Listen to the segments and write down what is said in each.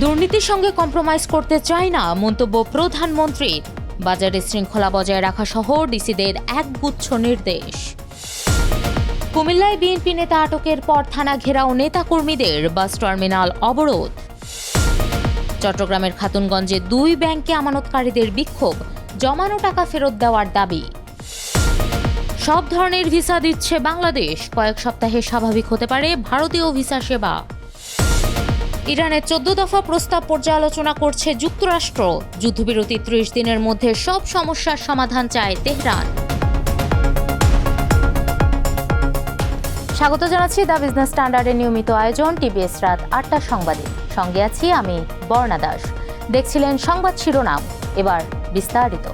দুর্নীতির সঙ্গে কম্প্রোমাইজ করতে চায় না মন্তব্য প্রধানমন্ত্রীর। বাজারে শৃঙ্খলা বজায় রাখা সহ ডিসিদের একগুচ্ছ নির্দেশ। কুমিল্লায় বিএনপি নেতা আটকের পর থানা ঘেরাও নেতাকর্মীদের, বাস টার্মিনাল অবরোধ। চট্টগ্রামের খাতুনগঞ্জে 2 ব্যাংকে আমানতকারীদের বিক্ষোভ, জমানো টাকা ফেরত দেওয়ার দাবি। সব ধরনের ভিসা দিচ্ছে বাংলাদেশ, কয়েক সপ্তাহে স্বাভাবিক হতে পারে ভারতীয় ভিসা সেবা। ইরানের 14 দফা প্রস্তাব পর্যালোচনা করছে যুক্তরাষ্ট্র, যুদ্ধবিরতি 30 দিনের মধ্যে সব সমস্যার সমাধান চায় তেহরান। স্বাগত জানাচ্ছি দ্য বিজনেস স্ট্যান্ডার্ডের নিয়মিত আয়োজন টিবিএস রাত 8টার সংবাদে। সঙ্গে আছি আমি বর্ণা দাস। দেখছিলেন সংবাদ শিরোনাম, এবার বিস্তারিত।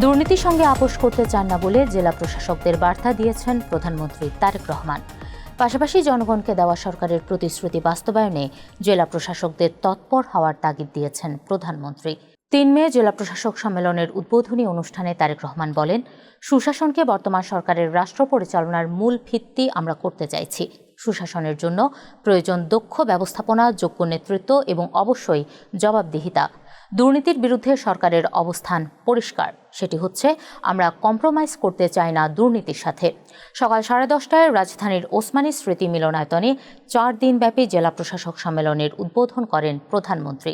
দুর্নীতির সঙ্গে আপোষ করতে চান না বলে জেলা প্রশাসকদের বার্তা দিয়েছেন প্রধানমন্ত্রী তারেক রহমান। পাশাপাশি জনগণকে দেওয়া সরকারের প্রতিশ্রুতি বাস্তবায়নে জেলা প্রশাসকদের তৎপর হওয়ার তাগিদ দিয়েছেন প্রধানমন্ত্রী। 3 মে জেলা প্রশাসক সম্মেলনের উদ্বোধনী অনুষ্ঠানে তারেক রহমান বলেন, সুশাসনকে বর্তমান সরকারের রাষ্ট্র পরিচালনার মূল ভিত্তি আমরা করতে চাইছি। সুশাসনের জন্য প্রয়োজন দক্ষ ব্যবস্থাপনা, যোগ্য নেতৃত্ব এবং অবশ্যই জবাবদিহিতা। দুর্নীতির বিরুদ্ধে সরকারের অবস্থান পরিষ্কার, সেটি হচ্ছে আমরা কম্প্রোমাইজ করতে চাই না দুর্নীতির সাথে। সকাল 10:30টায় রাজধানীর ওসমানী স্মৃতি মিলনায়তনে 4 দিনব্যাপী জেলা প্রশাসক সম্মেলনের উদ্বোধন করেন প্রধানমন্ত্রী।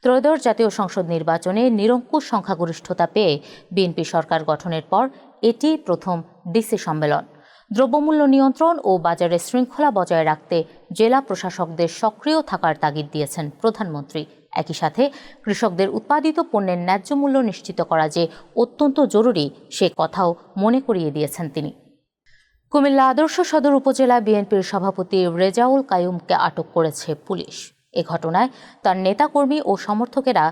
ত্রয়োদশ জাতীয় সংসদ নির্বাচনে নিরঙ্কুশ সংখ্যাগরিষ্ঠতা পেয়ে বিএনপি সরকার গঠনের পর এটি প্রথম ডিসি সম্মেলন। দ্রব্যমূল্য নিয়ন্ত্রণ ও বাজারে শৃঙ্খলা বজায় রাখতে জেলা প্রশাসকদের সক্রিয় থাকার তাগিদ দিয়েছেন প্রধানমন্ত্রী। একই সাথে কৃষকদের উৎপাদিত পণ্যের ন্যায্য মূল্য নিশ্চিত করা যে অত্যন্ত জরুরি, সে কথাও মনে করিয়ে দিয়েছেন তিনি। কুমিল্লা আদর্শ সদর উপজেলা বিএনপির সভাপতি রেজাউল কাইয়ুমকে আটক করেছে পুলিশ। এ ঘটনায় তার নেতাকর্মী ও সমর্থকেরা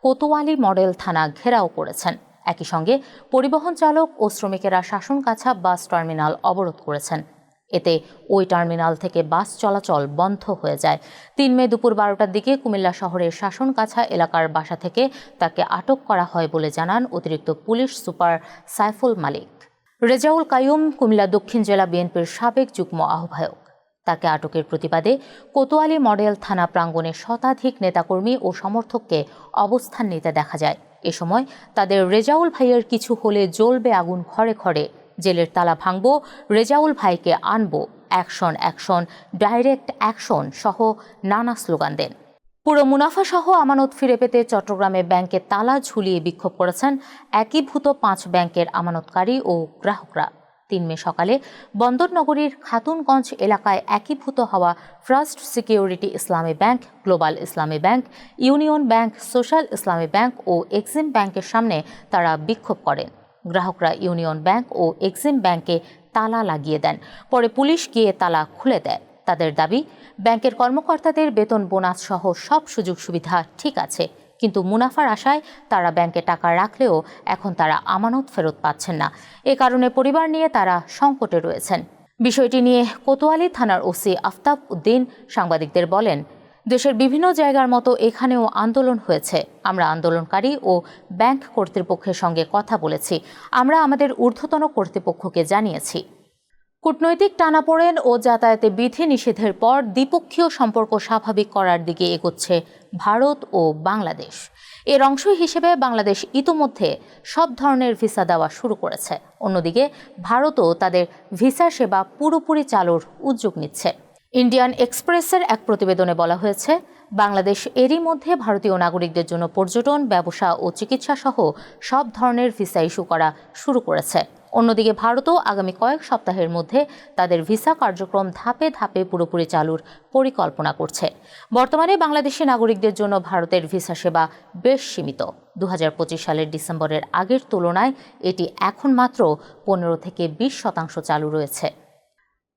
কোতোয়ালি মডেল থানা ঘেরাও করেছেন। একই সঙ্গে পরিবহন চালক ও শ্রমিকেরা শাসনকাছা বাস টার্মিনাল অবরোধ করেছেন। এতে ওই টার্মিনাল থেকে বাস চলাচল বন্ধ হয়ে যায়। 3 মে দুপুর 12টার দিকে কুমিল্লা শহরের শাসনকাছা এলাকার বাসা থেকে তাকে আটক করা হয় বলে জানান অতিরিক্ত পুলিশ সুপার সাইফুল মালিক। রেজাউল কাইয়ুম কুমিল্লা দক্ষিণ জেলা বিএনপির সাবেক যুগ্ম আহ্বায়ক। তাকে আটকের প্রতিবাদে কোতোয়ালি মডেল থানা প্রাঙ্গণে শতাধিক নেতাকর্মী ও সমর্থককে অবস্থান নিতে দেখা যায়। এ সময় তাদের রেজাউল ভাইয়ের কিছু হলে জ্বলবে আগুন ঘরে ঘরে, জেলের তালা ভাঙব, রেজাউল ভাইকে আনব, অ্যাকশন অ্যাকশন, ডাইরেক্ট অ্যাকশন সহ নানা স্লোগান দেন। পুরো মুনাফা সহ আমানত ফিরে পেতে চট্টগ্রামে ব্যাংকে তালা ঝুলিয়ে বিক্ষোভ করেছেন একীভূত 5 ব্যাংকের আমানতকারী ও গ্রাহকরা। 3 মে সকালে বন্দরনগরীর খাতুনগঞ্জ এলাকায় একীভূত হওয়া ফার্স্ট সিকিউরিটি ইসলামী ব্যাংক, গ্লোবাল ইসলামী ব্যাংক, ইউনিয়ন ব্যাংক, সোশ্যাল ইসলামী ব্যাংক ও এক্সিম ব্যাংকের সামনে তারা বিক্ষোভ করেন। গ্রাহকরা ইউনিয়ন ব্যাংক ও এক্সিম ব্যাংকে তালা লাগিয়ে দেন। পরে পুলিশ গিয়ে তালা খুলে দেয়। তাদের দাবি, ব্যাংকের কর্মকর্তাদের বেতন বোনাস সহ সব সুযোগ সুবিধা ঠিক আছে, কিন্তু মুনাফার আশায় তারা ব্যাংকে টাকা রাখলেও এখন তারা আমানত ফেরত পাচ্ছেন না। এ কারণে পরিবার নিয়ে তারা সংকটে রয়েছেন। বিষয়টি নিয়ে কোতোয়ালি থানার ওসি আফতাব উদ্দিন সাংবাদিকদের বলেন, দেশের বিভিন্ন জায়গার মতো এখানেও আন্দোলন হয়েছে। আমরা আন্দোলনকারী ও ব্যাংক কর্তৃপক্ষের সঙ্গে কথা বলেছি। আমরা আমাদের ঊর্ধ্বতন কর্তৃপক্ষকে জানিয়েছি। কূটনৈতিক টানাপোড়েন ও যাতায়াতে বিধি নিষেধের পর দ্বিপক্ষীয় সম্পর্ক স্বাভাবিক করার দিকে এগোচ্ছে ভারত ও বাংলাদেশ। এর অংশ হিসেবে বাংলাদেশ ইতোমধ্যে সব ধরনের ভিসা দেওয়া শুরু করেছে। অন্যদিকে ভারতও তাদের ভিসা সেবা পুরোপুরি চালুর উদ্যোগ নিচ্ছে। ইন্ডিয়ান এক্সপ্রেসের এক প্রতিবেদনে বলা হয়েছে, বাংলাদেশ এরই মধ্যে ভারতীয় নাগরিকদের জন্য পর্যটন, ব্যবসা ও চিকিৎসা সহ সব ধরনের ভিসা ইস্যু করা শুরু করেছে। অন্যদিকে ভারতও আগামী কয়েক সপ্তাহের মধ্যে তাদের ভিসা কার্যক্রম ধাপে ধাপে পুরোপুরি চালুর পরিকল্পনা করছে। বর্তমানে বাংলাদেশি নাগরিকদের জন্য ভারতের ভিসা সেবা বেশ সীমিত। 2025 সালের ডিসেম্বরের আগের তুলনায় এটি এখন মাত্র 15 থেকে 20% চালু রয়েছে।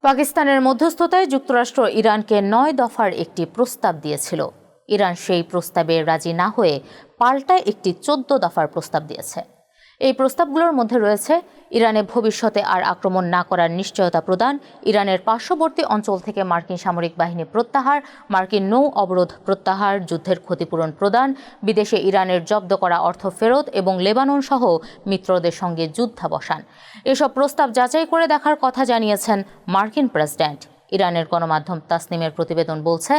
পাকিস্তানের মধ্যস্থতায় যুক্তরাষ্ট্র ইরানকে 9 দফার একটি প্রস্তাব দিয়েছিল। ইরান সেই প্রস্তাবে রাজি না হয়ে পাল্টা একটি 14 দফার প্রস্তাব দিয়েছে। এই প্রস্তাবগুলোর মধ্যে রয়েছে ইরানে ভবিষ্যতে আর আক্রমণ না করার নিশ্চয়তা প্রদান, ইরানের পার্শ্ববর্তী অঞ্চল থেকে মার্কিন সামরিক বাহিনী প্রত্যাহার, মার্কিন নৌ অবরোধ প্রত্যাহার, যুদ্ধের ক্ষতিপূরণ প্রদান, বিদেশে ইরানের জব্দ করা অর্থ ফেরত এবং লেবানন সহ মিত্রদের সঙ্গে যুদ্ধাবসান। এসব প্রস্তাব যাচাই করে দেখার কথা জানিয়েছেন মার্কিন প্রেসিডেন্ট। ইরানের গণমাধ্যম তাসনিমের প্রতিবেদন বলছে,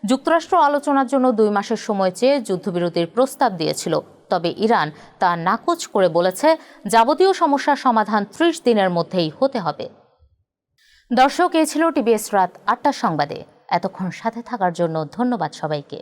যুক্তরাষ্ট্র আলোচনার জন্য 2 মাসের সময় চেয়ে যুদ্ধবিরতির প্রস্তাব দিয়েছিল। তবে ইরান তা নাকচ করে বলেছে, যাবতীয় সমস্যার সমাধান 30 দিনের মধ্যেই হতে হবে। দর্শক, এই ছিল টিবিএস রাত 8টার সংবাদে। এতক্ষণ সাথে থাকার জন্য ধন্যবাদ সবাইকে।